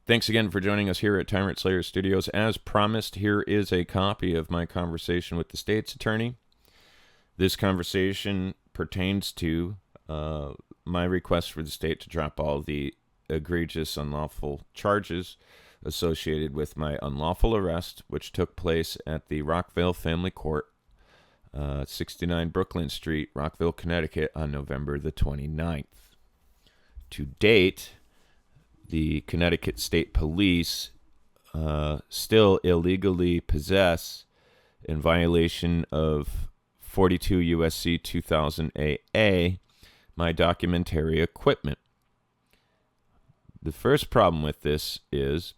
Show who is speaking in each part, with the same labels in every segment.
Speaker 1: Thanks again for joining us here at Tyrant Slayer Studios. As promised, here is a copy of my conversation with the state's attorney. This conversation pertains to my request for the state to drop all the egregious, unlawful charges associated with my unlawful arrest, which took place at the Rockville Family Court, 69 Brooklyn Street, Rockville, Connecticut, on November the 29th. To date, the Connecticut State Police still illegally possess, in violation of 42 U.S.C. 2000 AA, my documentary equipment. The first problem with this is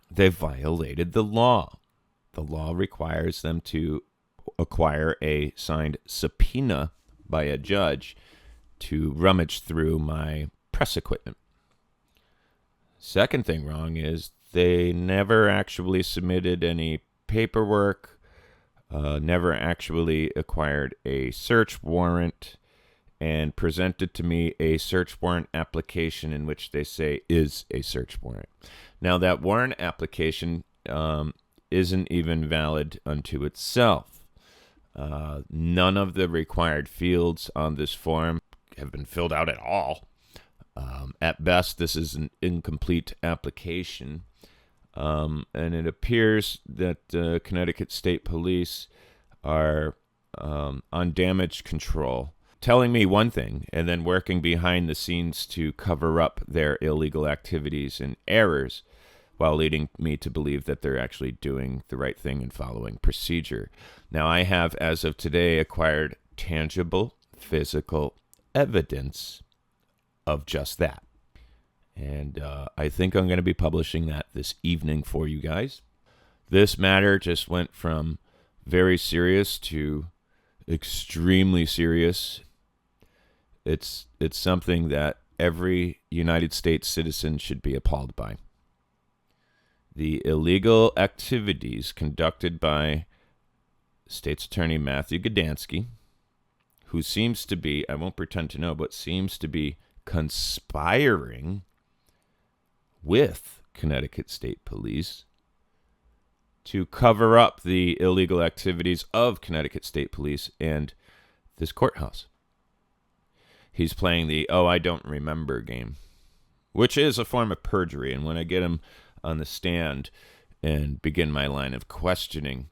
Speaker 1: they violated the law. The law requires them to acquire a signed subpoena by a judge to rummage through my press equipment. Second thing wrong is they never actually submitted any paperwork, never actually acquired a search warrant, and presented to me a search warrant application in which they say is a search warrant. Now, that warrant application isn't even valid unto itself. None of the required fields on this form have been filled out at all. At best, this is an incomplete application, and it appears that Connecticut State Police are on damage control, telling me one thing and then working behind the scenes to cover up their illegal activities and errors, while leading me to believe that they're actually doing the right thing and following procedure. Now, I have, as of today, acquired tangible, physical evidence of just that. And I think I'm going to be publishing that this evening for you guys. This matter just went from very serious to extremely serious. It's something that every United States citizen should be appalled by. The illegal activities conducted by State's Attorney Matthew Gedansky, who seems to be, I won't pretend to know, but seems to be conspiring with Connecticut State Police to cover up the illegal activities of Connecticut State Police and this courthouse. He's playing the I don't remember game, which is a form of perjury. And when I get him on the stand and begin my line of questioning,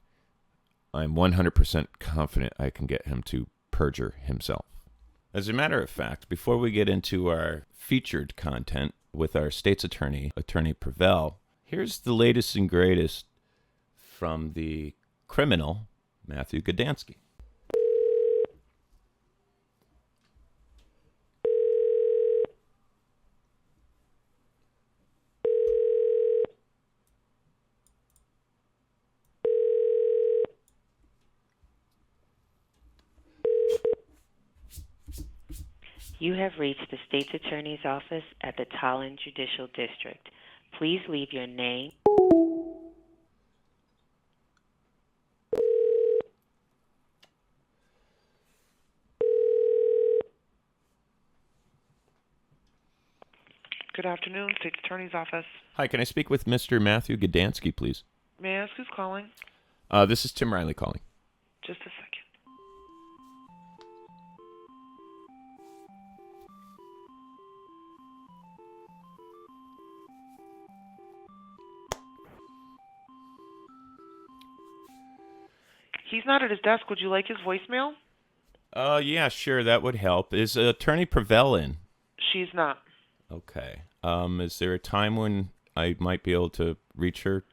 Speaker 1: I'm 100% confident I can get him to perjure himself. As a matter of fact, before we get into our featured content with our state's attorney, Attorney Praville, here's the latest and greatest from the criminal, Matthew Gedansky.
Speaker 2: You have reached the State's Attorney's Office at the Tallinn Judicial District. Please leave your name.
Speaker 3: Good afternoon, State's Attorney's Office.
Speaker 1: Hi, can I speak with Mr. Matthew Gedansky, please?
Speaker 3: May I ask who's calling?
Speaker 1: This is Tim Riley calling.
Speaker 3: Just a second. He's not at his desk. Would you like his voicemail?
Speaker 1: Yeah, sure, that would help. Is Attorney Praville in?
Speaker 3: She's not.
Speaker 1: Okay. Is there a time when I might be able to reach her?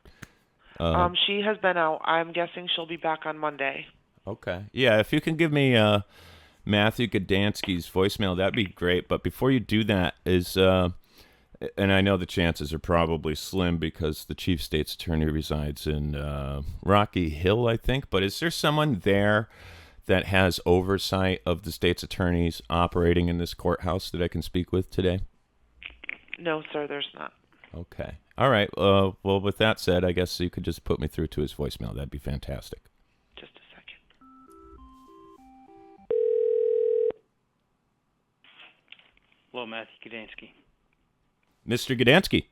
Speaker 3: She has been out. I'm guessing she'll be back on Monday.
Speaker 1: Okay. Yeah, if you can give me Matthew Gedansky's voicemail, that'd be great. But before you do that, and I know the chances are probably slim because the chief state's attorney resides in Rocky Hill, I think. But is there someone there that has oversight of the state's attorneys operating in this courthouse that I can speak with today?
Speaker 3: No, sir, there's not.
Speaker 1: Okay. All right. Well, with that said, I guess you could just put me through to his voicemail. That'd be fantastic.
Speaker 3: Just a second.
Speaker 4: Hello, Matthew Gedansky.
Speaker 1: Mr. Gedansky.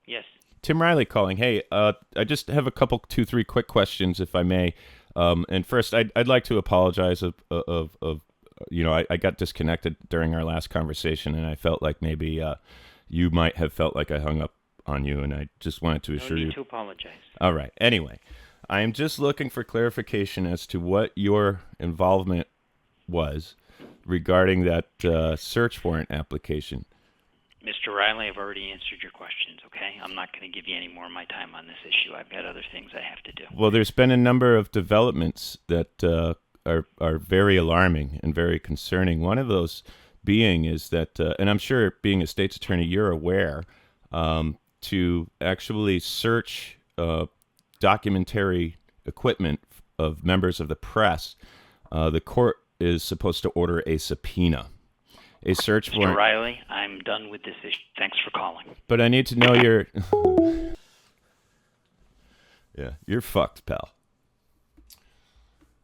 Speaker 4: Yes.
Speaker 1: Tim Riley calling. Hey, I just have a couple, 2-3 quick questions, if I may. And first, I'd like to apologize I got disconnected during our last conversation, and I felt like maybe you might have felt like I hung up on you, and I just wanted to assure you.
Speaker 4: No need to apologize.
Speaker 1: All right. Anyway, I am just looking for clarification as to what your involvement was regarding that search warrant application.
Speaker 4: Mr. Riley, I've already answered your questions, okay? I'm not going to give you any more of my time on this issue. I've got other things I have to do.
Speaker 1: Well, there's been a number of developments that are very alarming and very concerning. One of those being is that, and I'm sure being a state's attorney, you're aware, to actually search documentary equipment of members of the press, the court is supposed to order a subpoena. A search warrant.
Speaker 4: Mr. Riley, I'm done with this issue. Thanks for calling.
Speaker 1: But I need to know your... Yeah, you're fucked, pal.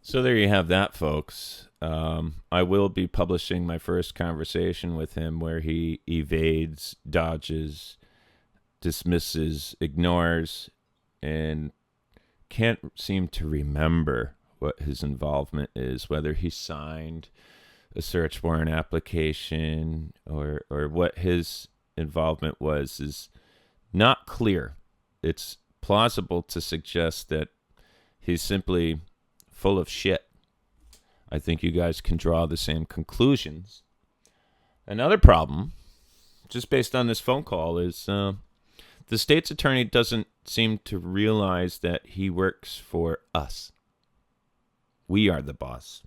Speaker 1: So there you have that, folks. I will be publishing my first conversation with him where he evades, dodges, dismisses, ignores, and can't seem to remember what his involvement is, whether he signed a search warrant application or what his involvement was is not clear. It's plausible to suggest that he's simply full of shit. I think you guys can draw the same conclusions. Another problem, just based on this phone call, is the state's attorney doesn't seem to realize that he works for us. We are the boss.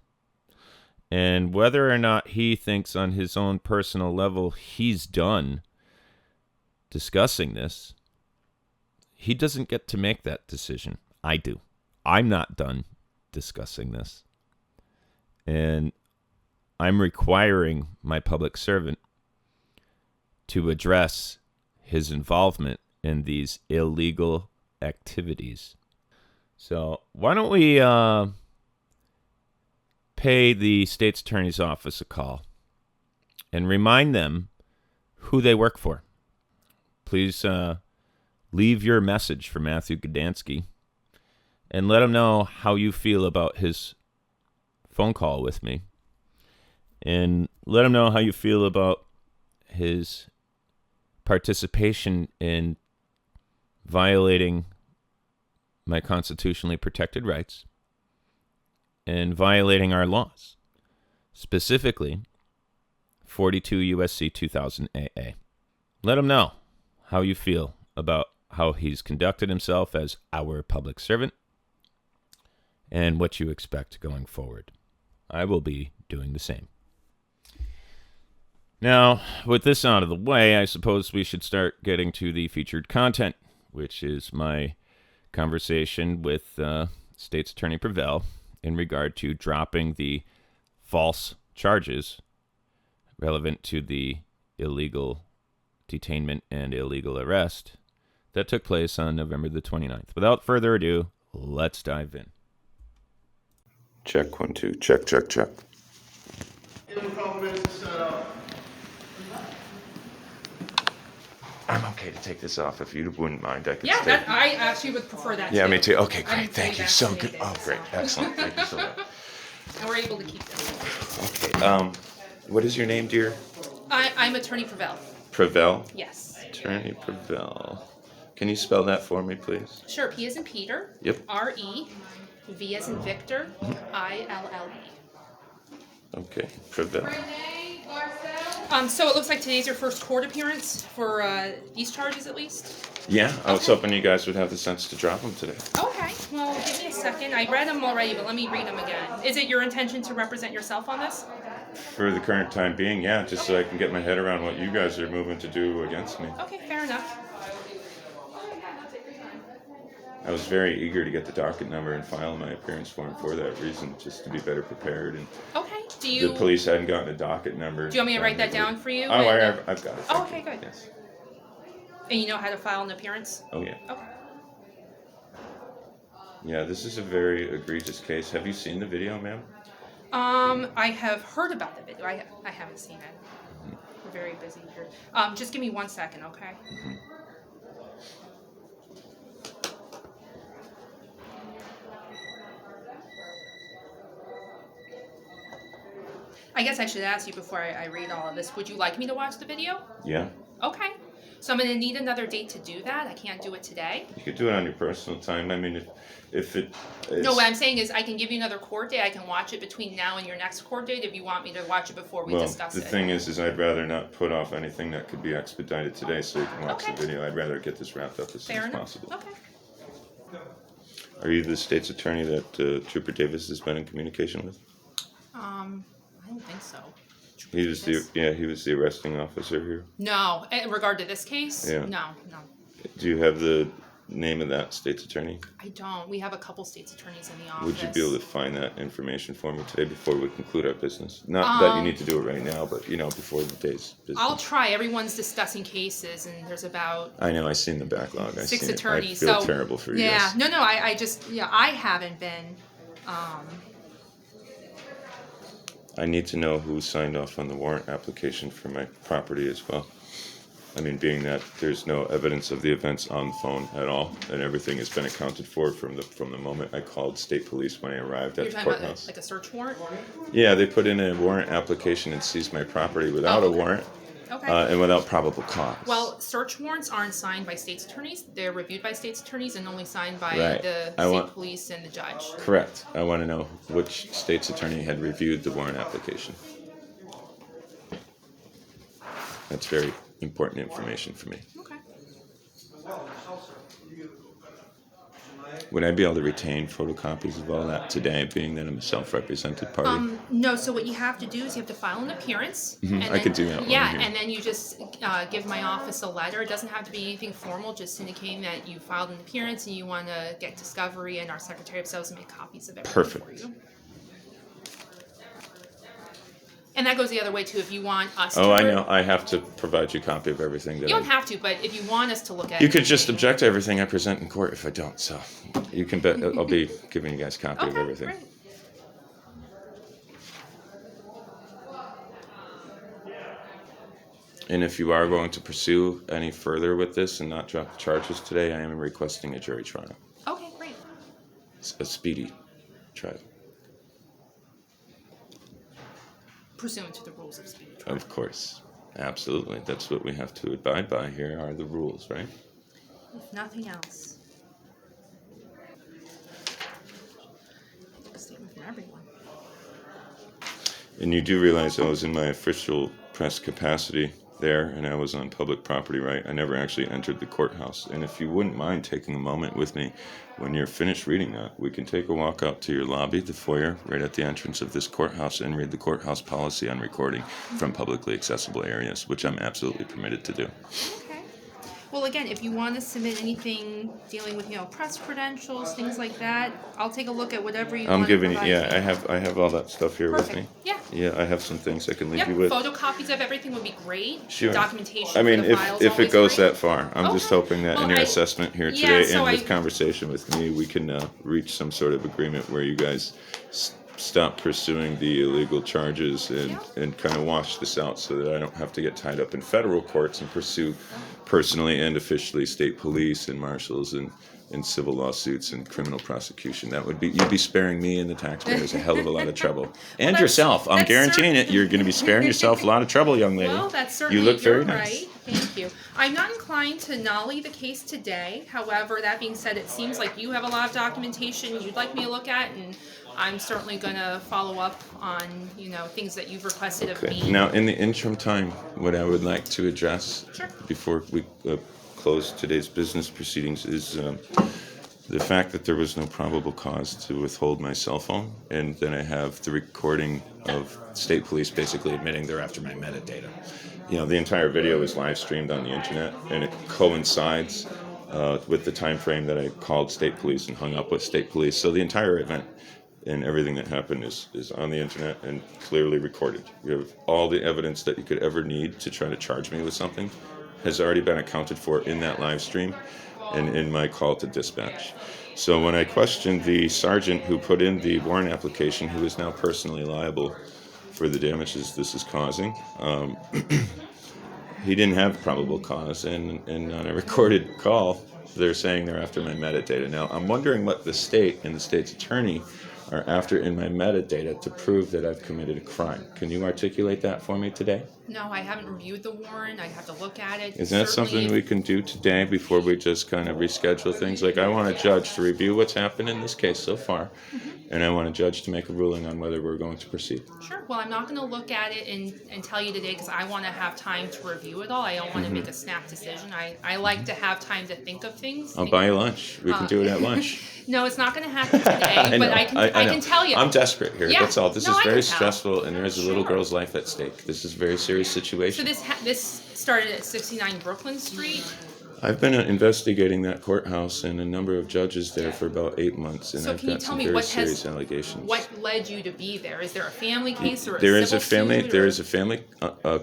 Speaker 1: And whether or not he thinks on his own personal level he's done discussing this, he doesn't get to make that decision. I do. I'm not done discussing this. And I'm requiring my public servant to address his involvement in these illegal activities. So why don't we pay the state's attorney's office a call and remind them who they work for. Please leave your message for Matthew Gedansky and let him know how you feel about his phone call with me. And let him know how you feel about his participation in violating my constitutionally protected rights and violating our laws, specifically 42 U.S.C. 2000 AA. Let him know how you feel about how he's conducted himself as our public servant and what you expect going forward. I will be doing the same. Now, with this out of the way, I suppose we should start getting to the featured content, which is my conversation with State's Attorney Praville in regard to dropping the false charges relevant to the illegal detainment and illegal arrest that took place on November the 29th. Without further ado, let's dive in. Check 1, 2. Check. I'm okay to take this off if you wouldn't mind. I could stay.
Speaker 5: I actually would prefer that.
Speaker 1: Yeah,
Speaker 5: too.
Speaker 1: me too. Okay, great.
Speaker 5: I'm
Speaker 1: Thank you.
Speaker 5: way
Speaker 1: So
Speaker 5: vaccinated,
Speaker 1: good. Oh, great. Excellent. Thank you so much.
Speaker 5: And we're able to keep this.
Speaker 1: Okay. What is your name, dear?
Speaker 5: I'm Attorney Praville.
Speaker 1: Praville?
Speaker 5: Yes.
Speaker 1: Attorney Praville. Can you spell that for me, please?
Speaker 5: Sure. P as in Peter.
Speaker 1: Yep.
Speaker 5: R-E. V as in Victor. I-L-L-E.
Speaker 1: Okay, Praville.
Speaker 5: So it looks like today's your first court appearance for these charges, at least.
Speaker 1: Yeah, I was hoping you guys would have the sense to drop them today.
Speaker 5: Okay. Well, give me a second. I read them already, but let me read them again. Is it your intention to represent yourself on this?
Speaker 1: For the current time being, yeah, just so I can get my head around what you guys are moving to do against me.
Speaker 5: Okay, fair enough.
Speaker 1: I was very eager to get the docket number and file my appearance form for that reason, just to be better prepared. And
Speaker 5: Okay. Do you?
Speaker 1: the police hadn't gotten a docket number.
Speaker 5: Do you want me to write that down for you?
Speaker 1: Oh, I've got it.
Speaker 5: Oh,
Speaker 1: Thank
Speaker 5: okay,
Speaker 1: you.
Speaker 5: good.
Speaker 1: Yes.
Speaker 5: And you know how to file an appearance?
Speaker 1: Oh, yeah.
Speaker 5: Okay.
Speaker 1: Yeah, this is a very egregious case. Have you seen the video, ma'am?
Speaker 5: I have heard about the video. I haven't seen it. We're very busy here. Just give me 1 second, okay? I guess I should ask you before I read all of this. Would you like me to watch the video?
Speaker 1: Yeah.
Speaker 5: Okay. So I'm going to need another date to do that. I can't do it today.
Speaker 1: You could do it on your personal time. I mean, if it is...
Speaker 5: No, what I'm saying is I can give you another court date. I can watch it between now and your next court date if you want me to watch it before we discuss it.
Speaker 1: The thing is I'd rather not put off anything that could be expedited today so you can watch the video. I'd rather get this wrapped up as soon as possible.
Speaker 5: Okay.
Speaker 1: Are you the state's attorney that Trooper Davis has been in communication with?
Speaker 5: I don't think so.
Speaker 1: He was the arresting officer here.
Speaker 5: No, in regard to this case?
Speaker 1: Yeah.
Speaker 5: No.
Speaker 1: Do you have the name of that state's attorney?
Speaker 5: I don't. We have a couple state's attorneys in the office.
Speaker 1: Would you be able to find that information for me today before we conclude our business? Not that you need to do it right now, but before the day's business.
Speaker 5: I'll try. Everyone's discussing cases, and there's about...
Speaker 1: I know. I've seen the backlog.
Speaker 5: 6 attorneys.
Speaker 1: I feel terrible for you guys.
Speaker 5: No. I just I haven't been.
Speaker 1: I need to know who signed off on the warrant application for my property as well. I mean, being that there's no evidence of the events on the phone at all, and everything has been accounted for from the moment I called state police when I arrived at the courthouse.
Speaker 5: You're talking about like a search warrant?
Speaker 1: Yeah, they put in a warrant application and seized my property without a warrant.
Speaker 5: Okay.
Speaker 1: And without probable cause.
Speaker 5: Well, search warrants aren't signed by state's attorneys. They're reviewed by state's attorneys and only signed by the state police and the judge.
Speaker 1: Correct. I want to know which state's attorney had reviewed the warrant application. That's very important information for me.
Speaker 5: Okay.
Speaker 1: Would I be able to retain photocopies of all that today, being that I'm a self-represented party?
Speaker 5: No, so what you have to do is you have to file an appearance.
Speaker 1: And I could do that.
Speaker 5: Yeah, and then you just give my office a letter. It doesn't have to be anything formal, just indicating that you filed an appearance and you want to get discovery, and our Secretary of Sales will make copies of everything for you. And that goes the other way too. If you want us to...
Speaker 1: I know. I have to provide you a copy of everything.
Speaker 5: You don't have to, but if you want us to look at it...
Speaker 1: You could just object to everything I present in court if I don't. So you can bet I'll be giving you guys a copy of everything.
Speaker 5: Great.
Speaker 1: And if you are going to pursue any further with this and not drop the charges today, I am requesting a jury trial.
Speaker 5: Okay, great.
Speaker 1: A speedy trial.
Speaker 5: Pursuant to the rules of speedy trial.
Speaker 1: Of course. Absolutely. That's what we have to abide by here are the rules, right?
Speaker 5: If nothing else. A statement from everyone.
Speaker 1: And you do realize I was in my official press capacity there, and I was on public property, right? I never actually entered the courthouse. And if you wouldn't mind taking a moment with me when you're finished reading that, we can take a walk out to your lobby, the foyer, right at the entrance of this courthouse, and read the courthouse policy on recording from publicly accessible areas, which I'm absolutely permitted to do.
Speaker 5: Okay. Well, again, if you want to submit anything dealing with, press credentials, things like that, I'll take a look at whatever you want to provide me.
Speaker 1: I have all that stuff here with me.
Speaker 5: Yeah.
Speaker 1: Yeah, I have some things I can leave you with.
Speaker 5: Photocopies of everything would be great.
Speaker 1: Sure.
Speaker 5: Documentation.
Speaker 1: I mean,
Speaker 5: for the files
Speaker 1: if it goes
Speaker 5: great.
Speaker 1: that far, I'm just hoping that in your assessment here today and with conversation with me, we can reach some sort of agreement where you guys stop pursuing the illegal charges and kind of wash this out so that I don't have to get tied up in federal courts and pursue personally and officially state police and marshals and civil lawsuits and criminal prosecution. You'd be sparing me and the taxpayers a hell of a lot of trouble. And yourself. I'm guaranteeing it. You're going to be sparing yourself a lot of trouble, young lady.
Speaker 5: Well, that's certainly,
Speaker 1: you look very
Speaker 5: you're
Speaker 1: nice.
Speaker 5: Right. Thank you. I'm not inclined to nolly the case today. However, that being said, it seems like you have a lot of documentation you'd like me to look at, and I'm certainly going to follow up on, things that you've requested of me.
Speaker 1: Now, in the interim time, what I would like to address before we close today's business proceedings is the fact that there was no probable cause to withhold my cell phone, and then I have the recording of state police basically admitting they're after my metadata. The entire video is live streamed on the internet, and it coincides with the time frame that I called state police and hung up with state police. So the entire event and everything that happened is on the internet and clearly recorded. You have all the evidence that you could ever need to try to charge me with something has already been accounted for in that live stream and in my call to dispatch. So when I questioned the sergeant who put in the warrant application, who is now personally liable for the damages this is causing, he didn't have probable cause, and on a recorded call, they're saying they're after my metadata. Now, I'm wondering what the state and the state's attorney or after in my metadata to prove that I've committed a crime. Can you articulate that for me today?
Speaker 5: No, I haven't reviewed the warrant. I'd have to look at it.
Speaker 1: Is that something we can do today before we just kind of reschedule things? Like, I want a judge to review what's happened in this case so far, and I want a judge to make a ruling on whether we're going to proceed.
Speaker 5: Sure. Well, I'm not going to look at it and tell you today because I want to have time to review it all. I don't want to make a snap decision. I like to have time to think of things.
Speaker 1: I'll buy you lunch. We can do it at lunch.
Speaker 5: No, it's not going to happen today, but I can tell you.
Speaker 1: I'm desperate here.
Speaker 5: Yeah.
Speaker 1: That's all. This
Speaker 5: No,
Speaker 1: is
Speaker 5: I
Speaker 1: very
Speaker 5: can tell.
Speaker 1: stressful, and there is a little girl's life at stake. This is a very serious situation.
Speaker 5: So this started at 69 Brooklyn Street.
Speaker 1: I've been investigating that courthouse and a number of judges there for about 8 months, and
Speaker 5: So
Speaker 1: I've
Speaker 5: can you
Speaker 1: got
Speaker 5: tell
Speaker 1: some
Speaker 5: me
Speaker 1: very
Speaker 5: what
Speaker 1: serious allegations.
Speaker 5: What led you to be there? Is there a family case or a
Speaker 1: There
Speaker 5: civil
Speaker 1: is a family.
Speaker 5: suit,
Speaker 1: There
Speaker 5: or-
Speaker 1: is a family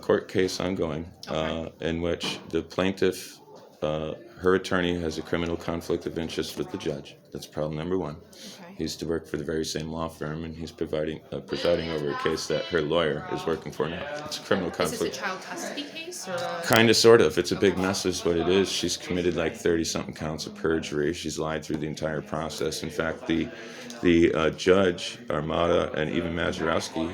Speaker 1: court case ongoing,
Speaker 5: Okay.
Speaker 1: in which the plaintiff, her attorney, has a criminal conflict of interest with the judge. That's problem number one.
Speaker 5: Okay.
Speaker 1: He's to work for the very same law firm, and he's presiding over a case that her lawyer is working for now. It's a criminal
Speaker 5: Is this a
Speaker 1: conflict.
Speaker 5: child custody case or a...
Speaker 1: Kind of, sort of. It's a big mess is what it is. She's committed like 30-something counts of perjury. She's lied through the entire process. In fact, the judge, Armada, and even Mazurowski,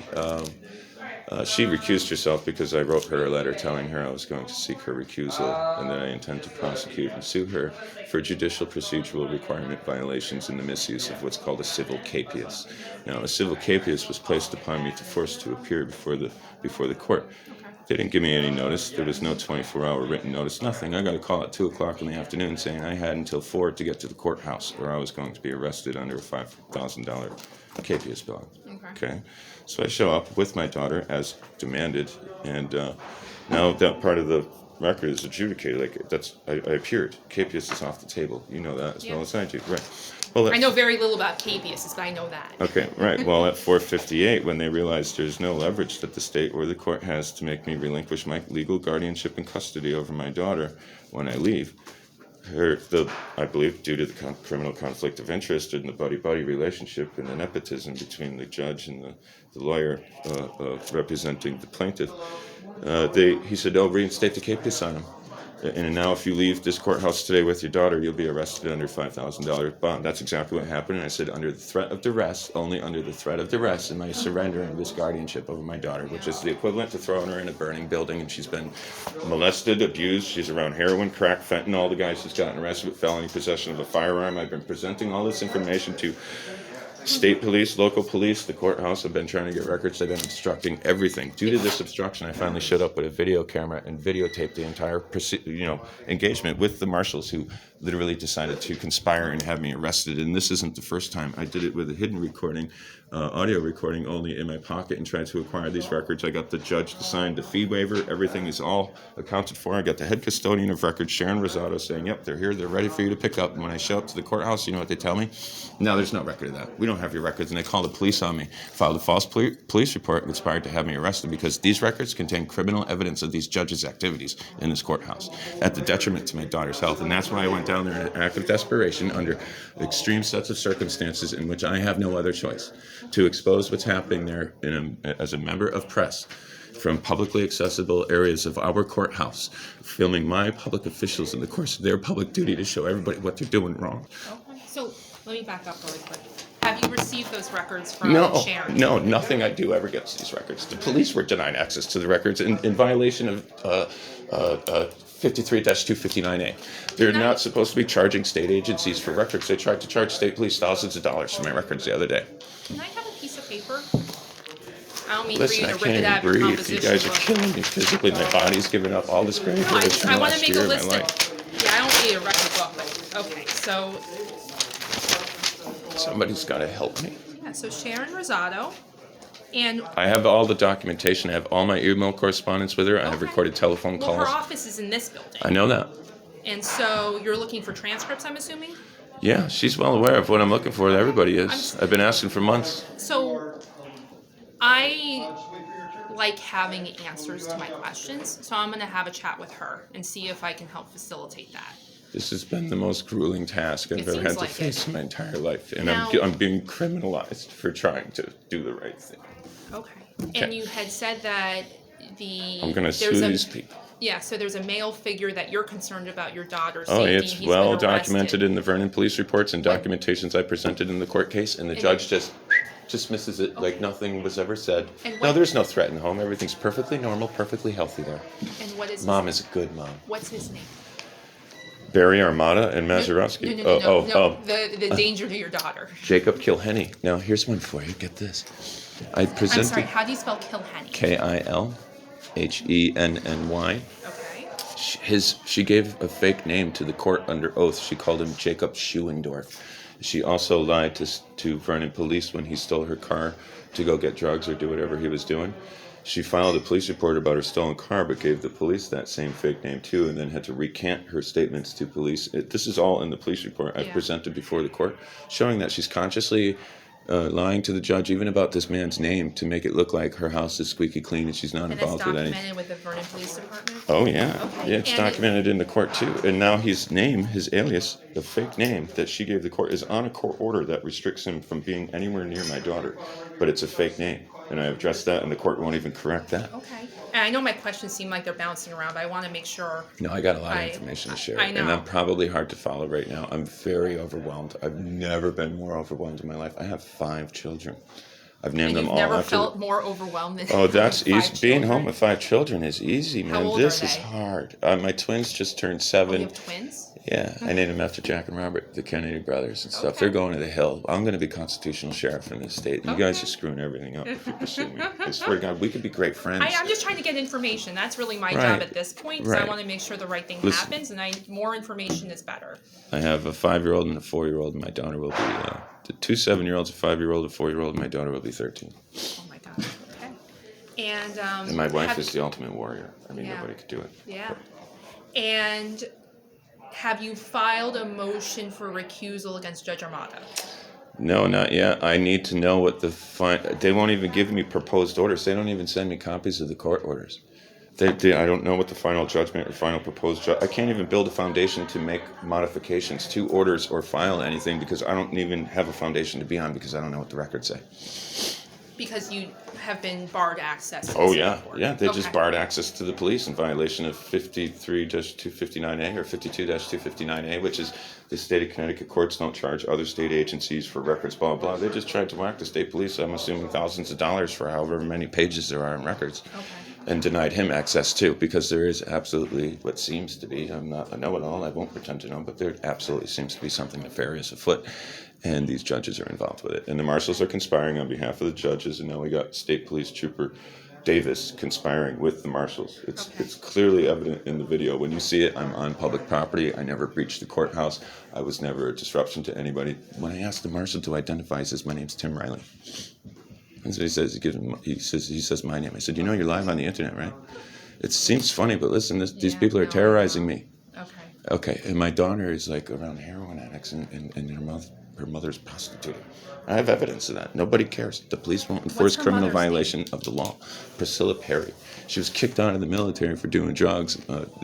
Speaker 1: she recused herself because I wrote her a letter telling her I was going to seek her recusal and that I intend to prosecute and sue her for judicial procedural requirement violations and the misuse of what's called a civil capias. Now, a civil capias was placed upon me to force to appear before the court. They didn't give me any notice. There was no 24-hour written notice, nothing. I got a call at 2 o'clock in the afternoon saying I had until 4 to get to the courthouse or I was going to be arrested under a $5,000 capias bill. Okay. So I show up with my daughter as demanded, and now that part of the record is adjudicated. Like I appeared. Capias is off the table. You know that as well as I do, right? Well,
Speaker 5: I know very little about capias, but I know that.
Speaker 1: Okay, right. Well, at 4:58, when they realized there's no leverage that the state or the court has to make me relinquish my legal guardianship and custody over my daughter when I leave, I believe due to the criminal conflict of interest and the buddy-buddy relationship and the nepotism between the judge and the lawyer representing the plaintiff, he said, "Oh, reinstate the capias on him. And now if you leave this courthouse today with your daughter, you'll be arrested under $5,000 bond." That's exactly what happened. And I said, under the threat of duress, only under the threat of duress am I surrendering this guardianship over my daughter, which is the equivalent to throwing her in a burning building. And she's been molested, abused. She's around heroin, crack, fentanyl. The guy who's gotten arrested with felony possession of a firearm. I've been presenting all this information to state police, local police, the courthouse. I've been trying to get records. They've been obstructing everything. Due to this obstruction, I finally showed up with a video camera and videotaped the entire engagement with the marshals who literally decided to conspire and have me arrested. And this isn't the first time. I did it with a hidden recording, audio recording only in my pocket, and tried to acquire these records. I got the judge to sign the fee waiver. Everything is all accounted for. I got the head custodian of records, Sharon Rosado, saying, "Yep, they're here. They're ready for you to pick up." And when I show up to the courthouse, you know what they tell me? "No, there's no record of that. We don't have your records." And they call the police on me, filed a false police report, and conspired to have me arrested because these records contain criminal evidence of these judges' activities in this courthouse at the detriment to my daughter's health. And that's why I went down there in an act of desperation under extreme sets of circumstances in which I have no other choice to expose what's happening there as a member of press from publicly accessible areas of our courthouse, filming my public officials in the course of their public duty to show everybody what they're doing wrong.
Speaker 5: Okay. So let me back up really quick. Have you received those records from Sharon?
Speaker 1: No, nothing I do ever gets these records. The police were denied access to the records in violation of 53-259A. They're not supposed to be charging state agencies for records. They tried to charge state police thousands of dollars for my records the other day.
Speaker 5: Can I have a piece of paper? I don't mean
Speaker 1: Listen,
Speaker 5: for
Speaker 1: I
Speaker 5: you to rip it
Speaker 1: can't
Speaker 5: out of your
Speaker 1: even breathe.
Speaker 5: composition.
Speaker 1: You guys are killing me physically. My body's giving up all this gray hair
Speaker 5: No,
Speaker 1: that's from
Speaker 5: I
Speaker 1: the
Speaker 5: want to
Speaker 1: last
Speaker 5: make
Speaker 1: year
Speaker 5: a
Speaker 1: of my
Speaker 5: list
Speaker 1: life.
Speaker 5: of... Yeah, I don't need a record book. Okay, so...
Speaker 1: Somebody's got to help me.
Speaker 5: Yeah, so Sharon Rosado, and...
Speaker 1: I have all the documentation. I have all my email correspondence with her. I have recorded telephone
Speaker 5: Well,
Speaker 1: calls.
Speaker 5: her office is in this building.
Speaker 1: I know that.
Speaker 5: And so you're looking for transcripts, I'm assuming?
Speaker 1: Yeah, she's well aware of what I'm looking for. Everybody is. I've been asking for months.
Speaker 5: So I like having answers to my questions, so I'm going to have a chat with her and see if I can help facilitate that.
Speaker 1: This has been the most grueling task I've ever had to face in my entire life. And I'm being criminalized for trying to do the right thing.
Speaker 5: Okay. And you had said that
Speaker 1: I'm going to sue these people.
Speaker 5: Yeah, so there's a male figure that you're concerned about your daughter's
Speaker 1: Oh,
Speaker 5: safety.
Speaker 1: it's
Speaker 5: He's
Speaker 1: well
Speaker 5: been arrested.
Speaker 1: documented in the Vernon police reports and documentations I presented in the court case, and the judge just dismisses it like nothing was ever said.
Speaker 5: And
Speaker 1: No, there's no threat in the home. Everything's perfectly normal, perfectly healthy there.
Speaker 5: And what is
Speaker 1: Mom
Speaker 5: his
Speaker 1: is a good mom.
Speaker 5: What's his name?
Speaker 1: Barry Armada and Mazeroski.
Speaker 5: No. The danger to your daughter.
Speaker 1: Jacob Kilhenny. Now, here's one for you. Get this. I presented...
Speaker 5: I'm sorry, how do you spell Kilhenny?
Speaker 1: Kilhenny.
Speaker 5: Okay.
Speaker 1: She gave a fake name to the court under oath. She called him Jacob Schuendorf. She also lied to Vernon police when he stole her car to go get drugs or do whatever he was doing. She filed a police report about her stolen car, but gave the police that same fake name too, and then had to recant her statements to police. This is all in the police report I've presented before the court, showing that she's consciously lying to the judge even about this man's name to make it look like her house is squeaky clean and she's not involved with anything.
Speaker 5: And it's documented with the Vernon Police Department?
Speaker 1: Oh, yeah.
Speaker 5: Okay.
Speaker 1: Yeah, it's documented in the court, too. And now his name, his alias, the fake name that she gave the court, is on a court order that restricts him from being anywhere near my daughter. But it's a fake name. And I addressed that, and the court won't even correct that.
Speaker 5: Okay. And I know my questions seem like they're bouncing around, but I want to make sure.
Speaker 1: No, I got a lot of information to share.
Speaker 5: I know.
Speaker 1: And I'm probably hard to follow right now. I'm very overwhelmed. I've never been more overwhelmed in my life. I have 5 children. I've named them all after...
Speaker 5: You've never felt more overwhelmed than...
Speaker 1: Oh, that's easy.
Speaker 5: 5
Speaker 1: Being
Speaker 5: children?
Speaker 1: home with 5 children is easy, man.
Speaker 5: How old
Speaker 1: This
Speaker 5: are
Speaker 1: is
Speaker 5: they?
Speaker 1: hard. My twins just turned 7.
Speaker 5: Oh, you have twins?
Speaker 1: Yeah, I named them after Jack and Robert, the Kennedy brothers and stuff.
Speaker 5: Okay.
Speaker 1: They're going to the Hill. I'm going to be constitutional sheriff in this state. You guys
Speaker 5: Okay.
Speaker 1: are screwing everything up if you pursue me. I swear to God, we could be great friends.
Speaker 5: I'm just trying to get information. That's really my
Speaker 1: Right.
Speaker 5: job at this point, because I
Speaker 1: Right.
Speaker 5: want to make sure the right thing
Speaker 1: Listen.
Speaker 5: happens, and more information is better.
Speaker 1: I have a 5-year-old and a 4-year-old, and my daughter will be... the 2 7-year-olds, a 5-year-old, a 4-year-old, and my daughter will be 13.
Speaker 5: Oh my God. Okay. And
Speaker 1: And my wife is the ultimate warrior. I mean,
Speaker 5: Yeah.
Speaker 1: nobody could do it.
Speaker 5: Yeah. And have you filed a motion for recusal against Judge Armada?
Speaker 1: No, not yet. I need to know what they won't even give me proposed orders. They don't even send me copies of the court orders. I don't know what the final judgment or final proposed I can't even build a foundation to make modifications to orders or file anything because I don't even have a foundation to be on because I don't know what the records say.
Speaker 5: Because you have been barred access. to
Speaker 1: Oh,
Speaker 5: the
Speaker 1: yeah.
Speaker 5: court.
Speaker 1: Yeah, they just
Speaker 5: Okay.
Speaker 1: barred access to the police in violation of 53-259A or 52-259A, which is the state of Connecticut courts don't charge other state agencies for records, blah, blah. They just tried to whack the state police, I'm assuming thousands of dollars for however many pages there are in records.
Speaker 5: Okay.
Speaker 1: And denied him access too, because there is absolutely what seems to be, I'm not a know-it-all, I won't pretend to know, but there absolutely seems to be something nefarious afoot, and these judges are involved with it. And the marshals are conspiring on behalf of the judges, and now we got State Police Trooper Davis conspiring with the marshals. It's clearly evident in the video. When you see it, I'm on public property, I never breached the courthouse, I was never a disruption to anybody. When I asked the marshal to identify, he says, my name's Tim Riley. And so he says, he says my name. I said, you know you're live on the internet, right? It seems funny, but listen, these people are terrorizing me. Okay, and my daughter is like around heroin addicts, and her mother's prostituted. I have evidence of that. Nobody cares. The police won't enforce criminal violation of the law. Priscilla Perry. She was kicked out of the military for doing drugs,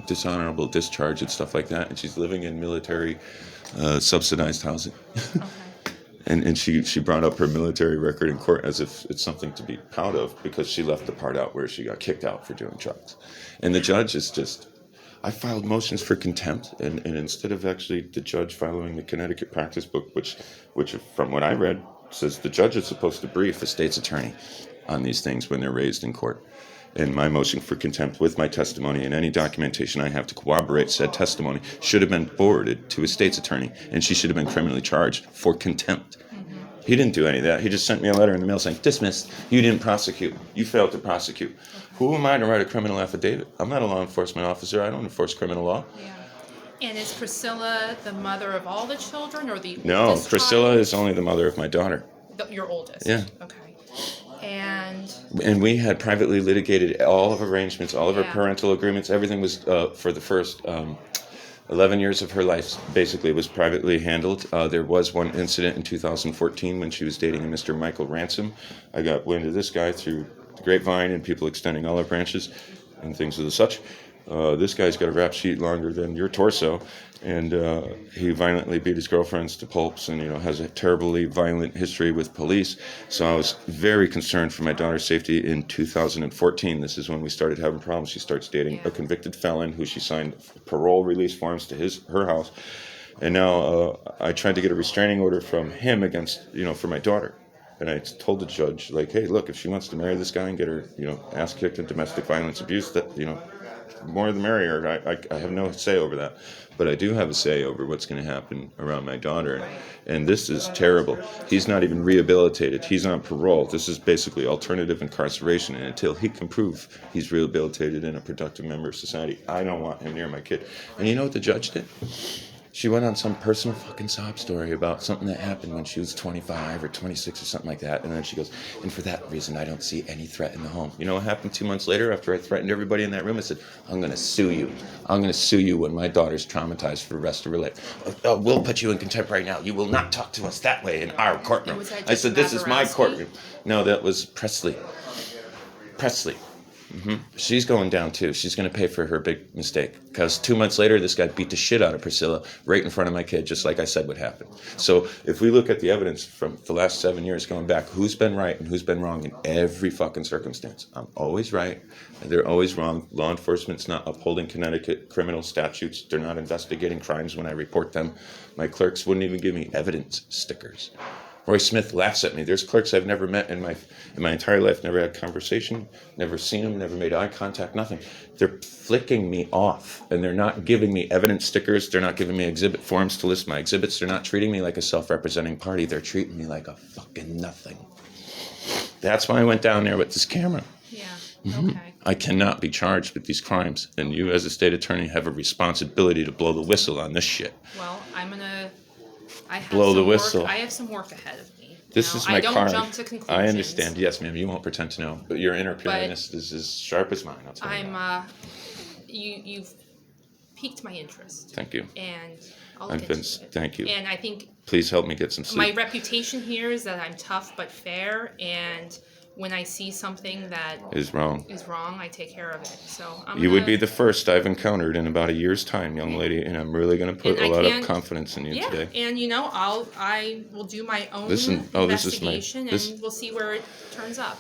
Speaker 1: dishonorable discharge and stuff like that, and she's living in military subsidized housing. And she brought up her military record in court as if it's something to be proud of because she left the part out where she got kicked out for doing drugs. And the judge is just... I filed motions for contempt, and instead of actually the judge following the Connecticut practice book, which from what I read, says the judge is supposed to brief the state's attorney on these things when they're raised in court. And my motion for contempt with my testimony and any documentation I have to corroborate said testimony should have been forwarded to a state's attorney, and she should have been criminally charged for contempt. He didn't do any of that. He just sent me a letter in the mail saying, dismissed, you didn't prosecute, you failed to prosecute. Who am I to write a criminal affidavit? I'm not a law enforcement officer, I don't enforce criminal law.
Speaker 5: Yeah. And is Priscilla the mother of all the children, or the
Speaker 1: No,
Speaker 5: oldest
Speaker 1: Priscilla
Speaker 5: child?
Speaker 1: is only the mother of my daughter.
Speaker 5: Your oldest?
Speaker 1: Yeah.
Speaker 5: Okay. And
Speaker 1: we had privately litigated all of arrangements, all of her
Speaker 5: Yeah.
Speaker 1: parental agreements. Everything was for the first 11 years of her life, basically, was privately handled. There was one incident in 2014 when she was dating a Mr. Michael Ransom. I got wind of this guy through the grapevine and people extending olive branches and things of the such. This guy's got a rap sheet longer than your torso, and he violently beat his girlfriends to pulps and, has a terribly violent history with police. So I was very concerned for my daughter's safety in 2014. This is when we started having problems. She starts dating a convicted felon who she signed parole release forms to her house. And now I tried to get a restraining order from him against, for my daughter. And I told the judge, like, hey, look, if she wants to marry this guy and get her, ass kicked in domestic violence abuse, that, more the merrier. I have no say over that. But I do have a say over what's going to happen around my daughter. And this is terrible. He's not even rehabilitated. He's on parole. This is basically alternative incarceration. And until he can prove he's rehabilitated and a productive member of society, I don't want him near my kid. And you know what the judge did? She went on some personal fucking sob story about something that happened when she was 25 or 26 or something like that. And then she goes, and for that reason, I don't see any threat in the home. You know what happened 2 months later after I threatened everybody in that room? I said, I'm going to sue you. I'm going to sue you when my daughter's traumatized for the rest of her life. Oh, we'll put you in contempt right now. You will not talk to us that way in our courtroom. I said, this is my courtroom. No, that was Presley. She's going down too. She's going to pay for her big mistake because 2 months later, this guy beat the shit out of Priscilla right in front of my kid, just like I said would happen. So if we look at the evidence from the last 7 years going back, who's been right and who's been wrong in every fucking circumstance? I'm always right. And they're always wrong. Law enforcement's not upholding Connecticut criminal statutes. They're not investigating crimes when I report them. My clerks wouldn't even give me evidence stickers. Roy Smith laughs at me. There's clerks I've never met in my entire life, never had a conversation, never seen them, never made eye contact, nothing. They're flicking me off, and they're not giving me evidence stickers. They're not giving me exhibit forms to list my exhibits. They're not treating me like a self-representing party. They're treating me like a fucking nothing. That's why I went down there with this camera.
Speaker 5: Yeah, okay.
Speaker 1: I cannot be charged with these crimes, and you as a state attorney have a responsibility to blow the whistle on this shit.
Speaker 5: Well, I have some work ahead of me.
Speaker 1: This is my card.
Speaker 5: I don't jump to conclusions.
Speaker 1: I understand. Yes, ma'am. You won't pretend to know, but your inner peeriness is as sharp as mine. I'll tell you.
Speaker 5: You've piqued my interest.
Speaker 1: Thank you.
Speaker 5: And I'll look into it.
Speaker 1: Thank you.
Speaker 5: And I think
Speaker 1: please help me get some sleep.
Speaker 5: My reputation here is that I'm tough but fair, and when I see something that
Speaker 1: is wrong,
Speaker 5: I take care of it. So
Speaker 1: you would be the first I've encountered in about a year's time, young lady, and I'm really going to put a lot of confidence in you today.
Speaker 5: And I will do my own investigation, and we'll see where it turns up.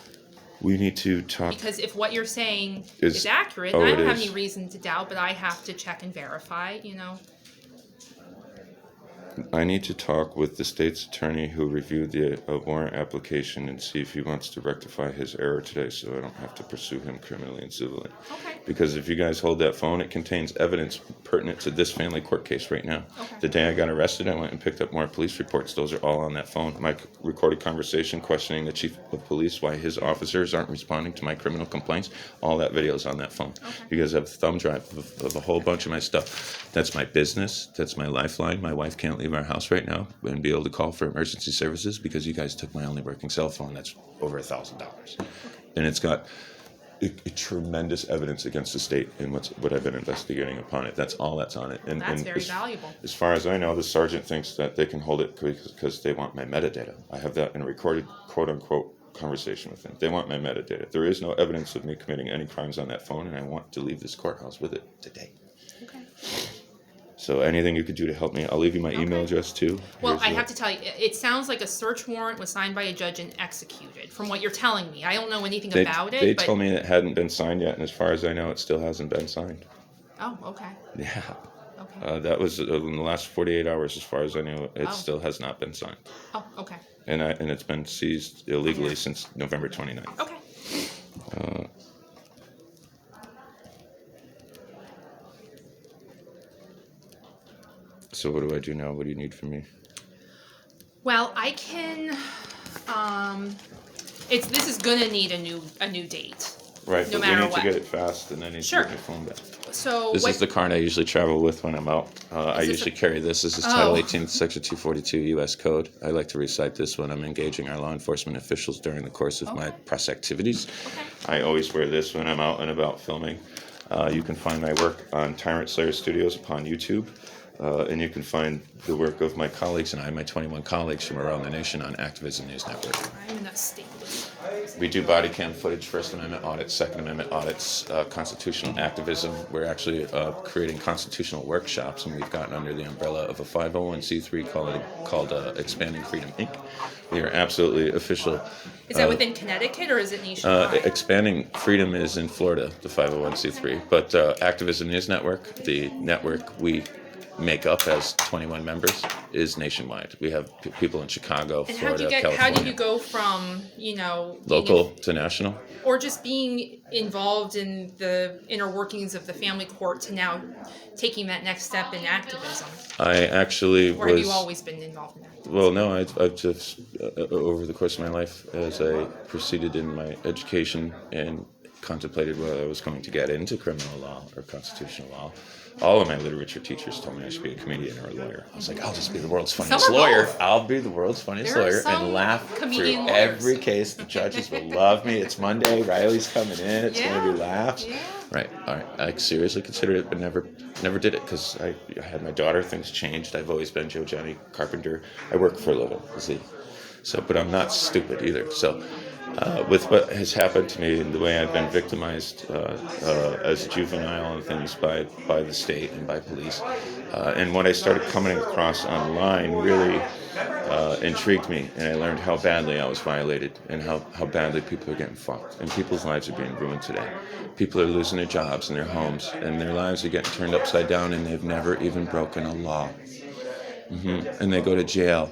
Speaker 1: We need to talk.
Speaker 5: Because if what you're saying is accurate, I don't have any reason to doubt, but I have to check and verify,
Speaker 1: I need to talk with the state's attorney who reviewed the warrant application and see if he wants to rectify his error today so I don't have to pursue him criminally and civilly.
Speaker 5: Okay.
Speaker 1: Because if you guys hold that phone, it contains evidence pertinent to this family court case right now.
Speaker 5: Okay.
Speaker 1: The day I got arrested, I went and picked up more police reports. Those are all on that phone. My recorded conversation questioning the chief of police why his officers aren't responding to my criminal complaints, all that video is on that phone.
Speaker 5: Okay.
Speaker 1: You guys have a thumb drive of a whole bunch of my stuff. That's my business. That's my lifeline. My wife can't leave our house right now and be able to call for emergency services because you guys took my only working cell phone. That's over $1,000. And it's got a tremendous evidence against the state in what I've been investigating upon it. That's all that's on it. And
Speaker 5: that's very valuable.
Speaker 1: As far as I know, the sergeant thinks that they can hold it because they want my metadata. I have that in a recorded quote-unquote conversation with them. They want my metadata. There is no evidence of me committing any crimes on that phone, and I want to leave this courthouse with it today.
Speaker 5: Okay.
Speaker 1: So anything you could do to help me, I'll leave you my email address too.
Speaker 5: Well, I have to tell you, it sounds like a search warrant was signed by a judge and executed, from what you're telling me. I don't know anything about it.
Speaker 1: They told me it hadn't been signed yet, and as far as I know, it still hasn't been signed.
Speaker 5: Oh, okay.
Speaker 1: Yeah.
Speaker 5: Okay.
Speaker 1: That was in the last 48 hours, as far as I know, it still has not been signed.
Speaker 5: Oh, okay.
Speaker 1: And it's been seized illegally since November 29th.
Speaker 5: Okay.
Speaker 1: So what do I do now? What do you need from me?
Speaker 5: Well, I can. This is gonna need a new date.
Speaker 1: Right.
Speaker 5: No
Speaker 1: but
Speaker 5: matter
Speaker 1: we need
Speaker 5: what.
Speaker 1: to get it fast, and I need to get my phone back.
Speaker 5: So
Speaker 1: this is the card I usually travel with when I'm out. I usually carry this. This is Title 18, Section 242, U.S. Code. I like to recite this when I'm engaging our law enforcement officials during the course of my press activities.
Speaker 5: Okay.
Speaker 1: I always wear this when I'm out and about filming. You can find my work on Tyrant Studios upon YouTube. And you can find the work of my colleagues and my 21 colleagues from around the nation on Activism News Network.
Speaker 5: I'm in a state.
Speaker 1: We do body cam footage, First Amendment audits, Second Amendment audits, constitutional activism. We're actually creating constitutional workshops, and we've gotten under the umbrella of a 501c3 called Expanding Freedom, Inc. We are absolutely official.
Speaker 5: Is that within Connecticut, or is it nationwide?
Speaker 1: Expanding Freedom is in Florida, the 501c3. But Activism News Network, the network we makeup as 21 members is nationwide. We have people in Chicago,
Speaker 5: And
Speaker 1: Florida, California.
Speaker 5: how did you go from,
Speaker 1: local to national?
Speaker 5: Or just being involved in the inner workings of the family court to now taking that next step in activism?
Speaker 1: I actually
Speaker 5: Or have you always been involved in activism?
Speaker 1: Well, no, I've just, over the course of my life, as I proceeded in my education and contemplated whether I was going to get into criminal law or constitutional law, all of my literature teachers told me I should be a comedian or a lawyer. I was like, I'll just be the world's funniest lawyer. I'll be the world's funniest lawyer and laugh through every case. The judges will love me. It's Monday. Riley's coming in. It's going to be laughs. Yeah. Right. All right. I seriously considered it, but never did it because I had my daughter. Things changed. I've always been Joe Johnny Carpenter. I work for a living. See. So, but I'm not stupid either. So, with what has happened to me and the way I've been victimized as a juvenile and things by the state and by police, and what I started coming across online really intrigued me, and I learned how badly I was violated and how badly people are getting fucked, and people's lives are being ruined today. People are losing their jobs and their homes, and their lives are getting turned upside down, and they've never even broken a law. And they go to jail.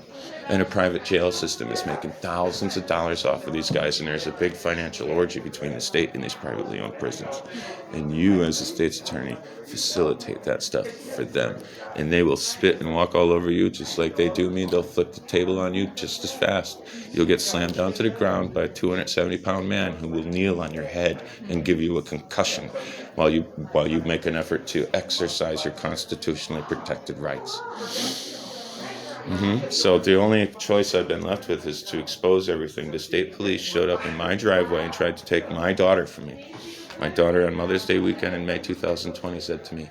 Speaker 1: And a private jail system is making thousands of dollars off of these guys, and there's a big financial orgy between the state and these privately owned prisons. And you, as a state's attorney, facilitate that stuff for them. And they will spit and walk all over you just like they do me. They'll flip the table on you just as fast. You'll get slammed down to the ground by a 270-pound man who will kneel on your head and give you a concussion while you make an effort to exercise your constitutionally protected rights. So the only choice I've been left with is to expose everything. The state police showed up in my driveway and tried to take my daughter from me. My daughter on Mother's Day weekend in May 2020 said to me,